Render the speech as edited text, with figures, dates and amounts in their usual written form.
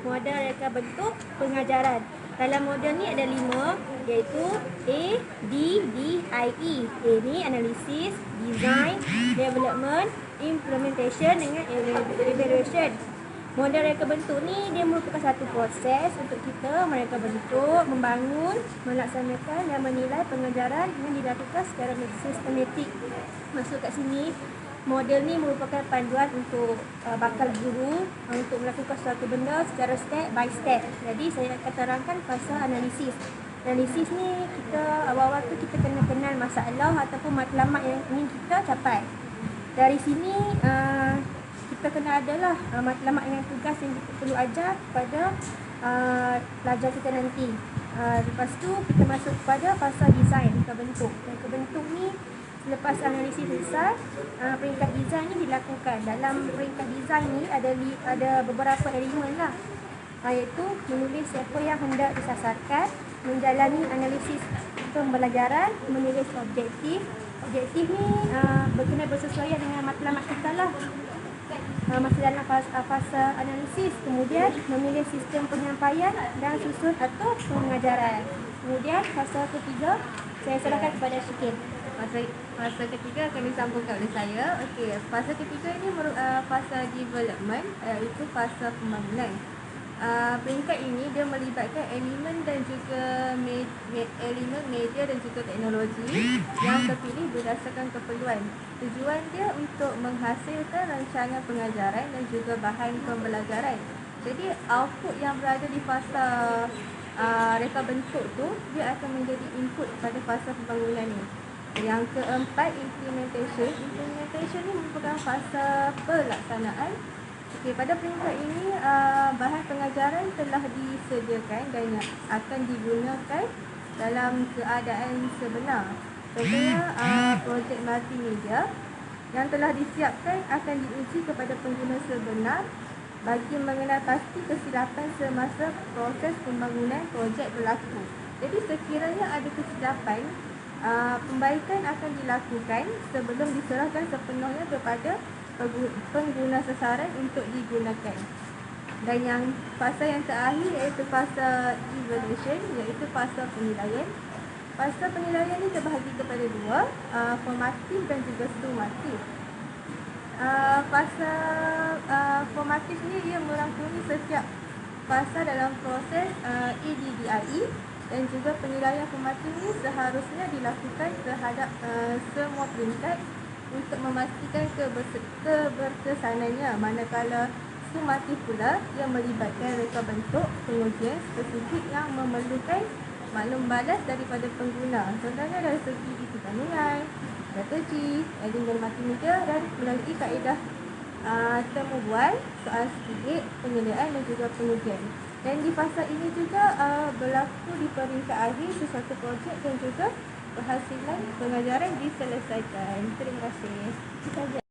model reka bentuk pengajaran. Dalam model ni ada 5, iaitu A, D, D, I, E. A ni analisis, design, development, implementation dengan evaluation. Model reka bentuk ni dia merupakan satu proses untuk kita mereka bentuk, membangun, melaksanakan dan menilai pengajaran yang dilakukan secara sistematik. Masuk kat sini, model ni merupakan panduan untuk bakal guru untuk melakukan suatu benda secara step by step. Jadi saya akan terangkan pasal analisis. Analisis ni kita awal-awal tu kita kena kenal masalah ataupun matlamat yang ingin kita capai. Dari sini kita kena adalah matlamat dengan tugas yang kita perlu ajar kepada pelajar kita nanti. Lepas tu kita masuk kepada fasa design, reka bentuk. Reka bentuk ni selepas analisis selesai, peringkat design ni dilakukan. Dalam peringkat design ni ada beberapa elemen lah, iaitu menulis siapa yang hendak disasarkan, menjalani analisis pembelajaran, menulis objektif. Objektif ni berkena bersesuaian dengan matlamat kita lah. Masih dalam fasa analisis, kemudian memilih sistem penyampaian dan susun atau pengajaran. Kemudian fasa ketiga, saya serahkan kepada Syikil. Fasa ketiga akan disambungkan oleh saya. Okey, fasa ketiga ini fasa development, iaitu fasa pembangunan. Peringkat ini dia melibatkan elemen dan juga elemen media dan juga teknologi yang terpilih berdasarkan keperluan. Tujuan dia untuk menghasilkan rancangan pengajaran dan juga bahan pembelajaran. Jadi output yang berada di fasa reka bentuk tu, dia akan menjadi input pada fasa pembangunan ni. Yang keempat, implementation. Implementation ni merupakan fasa pelaksanaan. Okey, pada peringkat ini bahan pengajaran telah disediakan dan akan digunakan dalam keadaan sebenar. Contohnya projek multimedia yang telah disiapkan akan diuji kepada pengguna sebenar bagi mengenal pasti kesilapan semasa proses pembangunan projek berlaku. Jadi sekiranya ada kesilapan, pembaikan akan dilakukan sebelum diserahkan sepenuhnya kepada pengguna sasaran untuk digunakan. Dan yang fasa yang terakhir iaitu fasa evaluation, iaitu fasa penilaian. Fasa penilaian ini terbahagi kepada dua, formatif dan juga sumatif. Fasa formatif ni dia merangkumi setiap fasa dalam proses EDDIE, dan juga penilaian formatif ini seharusnya dilakukan terhadap semua peringkat untuk memastikan keberkesanannya. Manakala sumatif pula yang melibatkan reka bentuk pengujian spesifik yang memerlukan maklum balas daripada pengguna. Contohnya dari segi isi kandungan, strategi, elemen multimedia dan melalui kaedah temu bual, soal sedikit, penilaian dan juga pengujian. Dan di fasa ini juga berlaku di peringkat akhir sesuatu projek dan juga berhasilan pengajaran diselesaikan. Terima kasih.